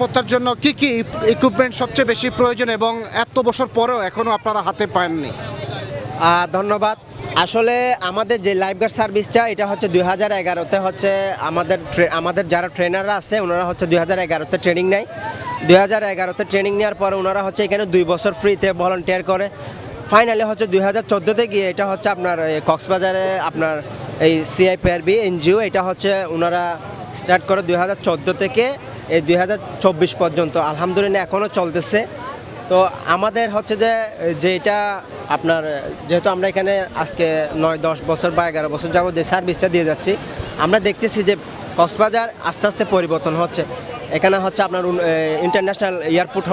নিরাপত্তার জন্য কি কি ইকুইপমেন্ট সবচেয়ে বেশি প্রয়োজন এবং এত বছর পরেও এখনো আপনারা হাতে পাননি? ধন্যবাদ। আসলে আমাদের যে লাইফগার্ড সার্ভিসটা এটা হচ্ছে 2011-তে হচ্ছে আমাদের যারা ট্রেনাররা আছে ওনারা হচ্ছে 2011-তে ট্রেনিং নেয়। 2011-তে ট্রেনিং নেওয়ার পরে ওনারা হচ্ছে এখানে 2 বছর ফ্রিতে ভলান্টিয়ার করে। ফাইনালি হচ্ছে 2014-তে গিয়ে এটা হচ্ছে আপনার কক্সবাজারে আপনার এই সিআইপিআরবি এনজিও এটা হচ্ছে ওনারা স্টার্ট করে 2014 থেকে এই 2024 পর্যন্ত। আলহামদুলিল্লাহ এখনও চলতেছে। তো আমাদের হচ্ছে যে এটা আপনার যেহেতু আমরা এখানে আজকে 9-10 বছর বা 11 বছর যাবত যে সার্ভিসটা দিয়ে যাচ্ছি, আমরা দেখতেছি যে কক্সবাজার আস্তে আস্তে পরিবর্তন হচ্ছে। এখানে হচ্ছে আপনার ইন্টারন্যাশনাল এয়ারপোর্ট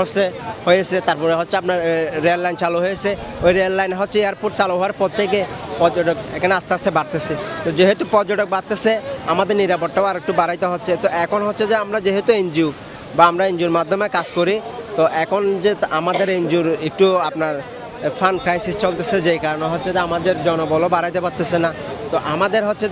হয়েছে, তারপরে হচ্ছে আপনার রেল লাইন চালু হয়েছে। ওই রেল লাইন হচ্ছে এয়ারপোর্ট চালু হওয়ার পর থেকে পর্যটক এখানে আস্তে আস্তে বাড়তেছে। তো যেহেতু পর্যটক বাড়তেছে আমাদের নিরাপত্তাও আর একটু বাড়াইতে হচ্ছে। তো এখন হচ্ছে যে আমরা যেহেতু এনজিও বা আমরা এনজিওর মাধ্যমে কাজ করি, তো এখন যে আমাদের এনজিওর একটু আপনার ফান্ড ক্রাইসিস চলতেছে, যেই কারণে হচ্ছে যে আমাদের জনবলও বাড়াইতে পারতেছে না। তো আমাদের হচ্ছে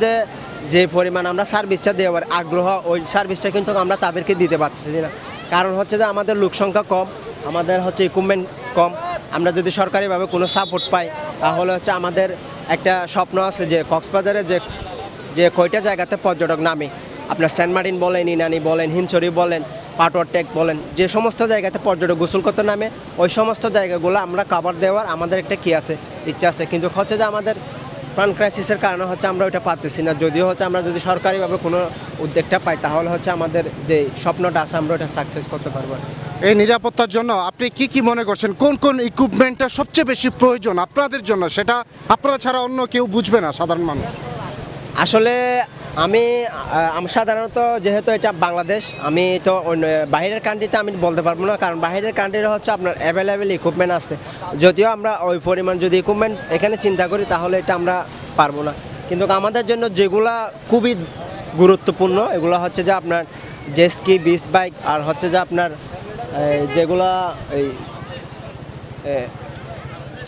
যে পরিমাণ আমরা সার্ভিসটা দেওয়ার আগ্রহ, ওই সার্ভিসটা কিন্তু আমরা তাদেরকে দিতে পারতেছি না। কারণ হচ্ছে যে আমাদের লোক সংখ্যা কম, আমাদের হচ্ছে ইকুইপমেন্ট কম। আমরা যদি সরকারিভাবে কোনো সাপোর্ট পাই তাহলে হচ্ছে আমাদের একটা স্বপ্ন আছে যে কক্সবাজারে যে কয়টা জায়গাতে পর্যটক নামে, আপনার সেন্ট মার্টিন বলেন, ইনানি বলেন, হিমছড়ি বলেন, পাটোয়ার টেক বলেন, যে সমস্ত জায়গাতে পর্যটক গোসল করতে নামে ওই সমস্ত জায়গাগুলো আমরা কভার দেওয়ার আমাদের একটা কি আছে, ইচ্ছা আছে। কিন্তু হচ্ছে যে আমাদের ফান্ড ক্রাইসিসের কারণে হচ্ছে আমরা ওইটা পাচ্ছি না। যদিও হচ্ছে আমরা যদি সরকারিভাবে কোনো উদ্যোগটা পাই তাহলে হচ্ছে আমাদের যে স্বপ্নটা আছে আমরা ওটা সাকসেস করতে পারবো। এই নিরাপত্তার জন্য আপনি কি কি মনে করছেন, কোন কোন ইকুইপমেন্টটা সবচেয়ে বেশি প্রয়োজন আপনাদের জন্য, সেটা আপনারা ছাড়া অন্য কেউ বুঝবে না সাধারণ মানুষ? আসলে আমি সাধারণত যেহেতু এটা বাংলাদেশ, আমি তো বাইরের কান্ট্রিতে আমি বলতে পারবো না, কারণ বাইরের কান্ট্রিতে হচ্ছে আপনার অ্যাভেলেবেল ইকুইপমেন্ট আছে। যদিও আমরা ওই পরিমাণ যদি ইকুইপমেন্ট এখানে চিন্তা করি তাহলে এটা আমরা পারবো না। কিন্তু আমাদের জন্য যেগুলা খুবই গুরুত্বপূর্ণ এগুলো হচ্ছে যে আপনার জেটস্কি, বিচ বাইক, আর হচ্ছে যে আপনার যেগুলা এই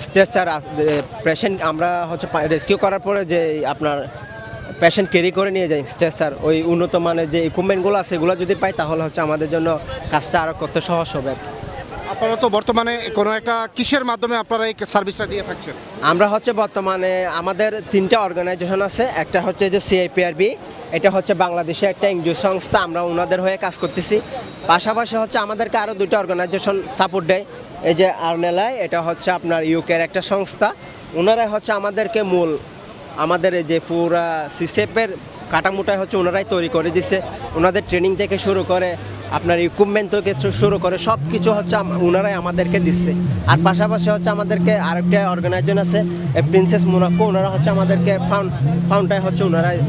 স্ট্রেচার পেশেন্ট আমরা হচ্ছে রেস্কিউ করার পরে যে আপনার পেশেন্ট ক্যারি করে নিয়ে যায় স্ট্রেচার, ওই উন্নত মানের যে ইকুইপমেন্টগুলো আছে সেগুলো যদি পাই তাহলে হচ্ছে আমাদের জন্য কাজটা আরও করতে সহজ হবে। আপনারা তো বর্তমানে কোনো একটা কিসের মাধ্যমে আপনারা এই সার্ভিসটা দিয়ে থাকছেন? আমরা হচ্ছে বর্তমানে আমাদের 3টা অর্গানাইজেশন আছে। একটা হচ্ছে যে সিআইপিআরবি, এটা হচ্ছে বাংলাদেশে একটা এনজিও সংস্থা, আমরা ওনাদের হয়ে কাজ করতেছি। পাশাপাশি হচ্ছে আমাদেরকে আরও 2টা অর্গানাইজেশন সাপোর্ট দেয়। এই যে আর্নেলাই, এটা হচ্ছে আপনার ইউকের একটা সংস্থা, ওনারাই হচ্ছে আমাদেরকে আমাদের এই যে পুরা সিসেপের কাটামোটাই হচ্ছে ওনারাই তৈরি করে দিছে। ওনাদের ট্রেনিং থেকে শুরু করে আপনার ইকুইপমেন্ট থেকে শুরু করে সব কিছু হচ্ছে ওনারাই আমাদেরকে দিচ্ছে। আর পাশাপাশি হচ্ছে আমাদেরকে আরেকটা অর্গানাইজেশন আছে প্রিন্সেস মোনাকো, ওনারা হচ্ছে আমাদেরকে ফাউন্ডটাই হচ্ছে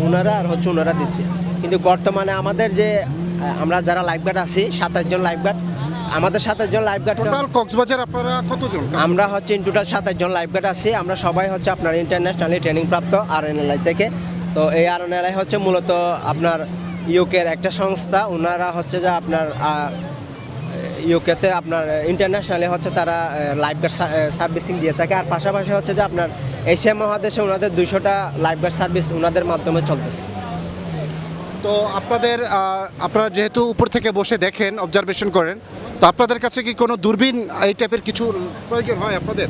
ওনারা আর হচ্ছে ওনারা দিচ্ছে। কিন্তু বর্তমানে আমাদের যে আমরা যারা লাইফগার্ড আছি 27 জন লাইফগার্ড, আমাদের 27 জন লাইফগার্ড। টোটাল কক্সবাজার আপনারা কতজন? আমরা হচ্ছে ইন টোটাল 27 জন লাইফগার্ড আছি। আমরা সবাই হচ্ছে আপনার ইন্টারন্যাশনালি ট্রেনিং প্রাপ্ত আরএনএলআই থেকে। তো এই আরএনএলআই হচ্ছে মূলত আপনার ইউকের একটা সংস্থা, ওনারা হচ্ছে যে আপনার ইউকেতে আপনার ইন্টারন্যাশনালি হচ্ছে তারা লাইফগার্ড সার্ভিসিং দিয়ে থাকে। আর পাশাপাশি হচ্ছে যে আপনার এশিয়া মহাদেশে ওনাদের 200টা লাইফগার্ড সার্ভিস ওনাদের মাধ্যমে চলতেছে। তো আপনারা যেহেতু উপর থেকে বসে দেখেন, অবজারভেশন করেন, তো আপনাদের কাছে কি কোনো দূরবীন এই টাইপের কিছু প্রয়োজন হয় আপনাদের?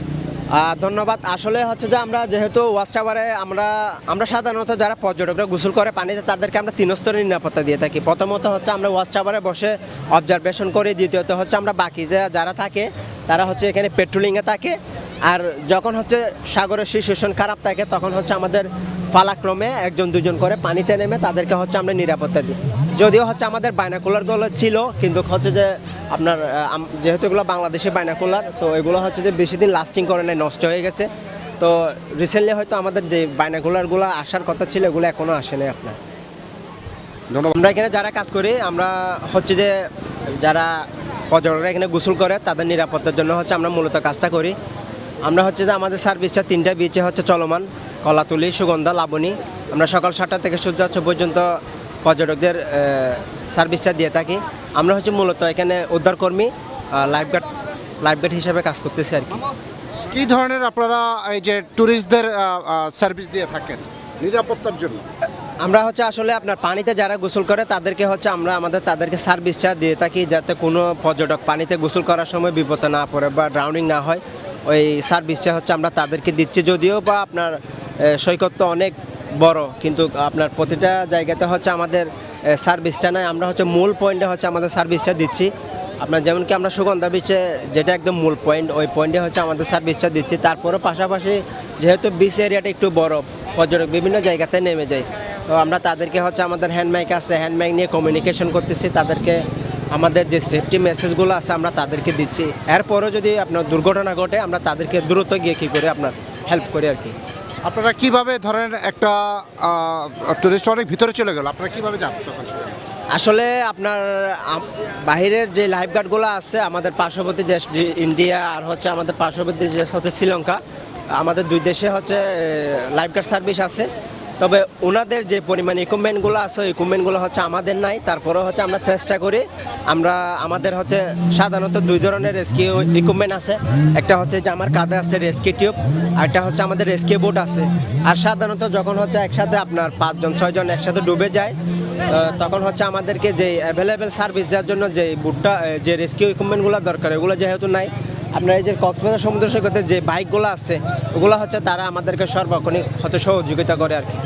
ধন্যবাদ। আসলে হচ্ছে যে আমরা যেহেতু ওয়াচ টাওয়ারে আমরা সাধারণত যারা পর্যটকরা গোসল করে পানিতে তাদেরকে আমরা 3 স্তরের নিরাপত্তা দিয়ে থাকি। প্রথমত হচ্ছে আমরা ওয়াচ টাওয়ারে বসে অবজারভেশন করি, দ্বিতীয়ত হচ্ছে আমরা বাকি যারা থাকে তারা হচ্ছে এখানে পেট্রোলিংয়ে থাকে। আর যখন হচ্ছে সাগরের সিচুয়েশন খারাপ থাকে তখন হচ্ছে আমাদের পালাক্রমে 1-2 জন করে পানিতে নেমে তাদেরকে হচ্ছে আমরা নিরাপত্তা দিই। যদিও হচ্ছে আমাদের বাইনাকুলারগুলো ছিল, কিন্তু হচ্ছে যে আপনার যেহেতু এগুলো বাংলাদেশে বাইনাকুলার, তো এগুলো হচ্ছে যে বেশি দিন লাস্টিং করে নাই, নষ্ট হয়ে গেছে। তো রিসেন্টলি হয়তো আমাদের যে বাইনাকুলারগুলো আসার কথা ছিল এগুলো এখনও আসেনি আপনার। আমরা এখানে যারা কাজ করি আমরা হচ্ছে যে যারা পর্যটকরা এখানে গোসল করে তাদের নিরাপত্তার জন্য হচ্ছে আমরা মূলত কাজটা করি। আমরা হচ্ছে যে আমাদের সার্ভিসটা 3টা বিচে হচ্ছে চলমান, কলাতুলি, সুগন্ধা, লাবণী। আমরা সকাল 7টা থেকে সূর্যাস্ত পর্যন্ত পর্যটকদের সার্ভিসটা দিয়ে থাকি। আমরা হচ্ছে মূলত এখানে উদ্ধারকর্মী, লাইফগার্ড হিসেবে কাজ করতেছি আর কি। কী ধরনের আপনারা এই যে ট্যুরিস্টদের সার্ভিস দিয়ে থাকেন নিরাপত্তার জন্য? আমরা হচ্ছে আসলে আপনার পানিতে যারা গোসল করে তাদেরকে হচ্ছে আমরা তাদেরকে সার্ভিসটা দিয়ে থাকি, যাতে কোনো পর্যটক পানিতে গোসল করার সময় বিপদে না পড়ে বা ড্রাউনিং না হয়। ওই সার্ভিসটা হচ্ছে আমরা তাদেরকে দিচ্ছি, যদিও বা আপনার সৈকত তো অনেক বড়, কিন্তু আপনার প্রতিটা জায়গাতে হচ্ছে আমাদের সার্ভিসটা নাই। আমরা হচ্ছে মূল পয়েন্টে হচ্ছে আমাদের সার্ভিসটা দিচ্ছি। আপনার যেমন কি আমরা সুগন্ধা বিচে যেটা একদম মূল পয়েন্ট, ওই পয়েন্টে হচ্ছে আমাদের সার্ভিসটা দিচ্ছি। তারপরেও পাশাপাশি যেহেতু বিচ এরিয়াটা একটু বড়, পর্যটক বিভিন্ন জায়গাতে নেমে যায়, তো আমরা তাদেরকে হচ্ছে আমাদের হ্যান্ডমাইক আছে, হ্যান্ডমাইক নিয়ে কমিউনিকেশন করতেছি, তাদেরকে আমাদের যে সেফটি মেসেজগুলো আছে আমরা তাদেরকে দিচ্ছি। এরপরও যদি আপনার দুর্ঘটনা ঘটে আমরা তাদেরকে দ্রুত গিয়ে কী করে আপনার হেল্প করি আর কি। আপনারা কিভাবে ধরেন একটা টুরিস্ট অনেক ভিতরে চলে গেল, আপনারা কিভাবে যান তখন? আসলে আপনার বাহিরের যে লাইফগার্ডগুলো আছে, আমাদের পার্শ্ববর্তী দেশ ইন্ডিয়া আর হচ্ছে আমাদের পার্শ্ববর্তী দেশ হচ্ছে শ্রীলঙ্কা, আমাদের দুই দেশে হচ্ছে লাইফগার্ড সার্ভিস আছে। তবে ওনাদের যে পরিমাণ ইকুইপমেন্টগুলো আছে, ওই ইকুইপমেন্টগুলো হচ্ছে আমাদের নাই। তারপরেও হচ্ছে আমরা চেষ্টা করি, আমাদের হচ্ছে সাধারণত দুই ধরনের রেস্কিউ ইকুইপমেন্ট আছে। একটা হচ্ছে যে আমার কাঁধে আছে রেস্কিউ টিউব, আর একটা হচ্ছে আমাদের রেস্কিউ বোট আছে। আর সাধারণত যখন হচ্ছে একসাথে আপনার 5জন 6জন একসাথে ডুবে যায়, তখন হচ্ছে আমাদেরকে যে অ্যাভেলেবেল সার্ভিস দেওয়ার জন্য যে বুটটা যে রেস্কিউ ইকুইপমেন্টগুলো দরকার, এগুলো যেহেতু নাই, আপনার এই যে কক্সবাজার সমুদ্র সৈকতে যে বাইকগুলো আছে ওগুলো হচ্ছে তারা আমাদেরকে সর্বক্ষণিক হচ্ছে সহযোগিতা করে আর কি।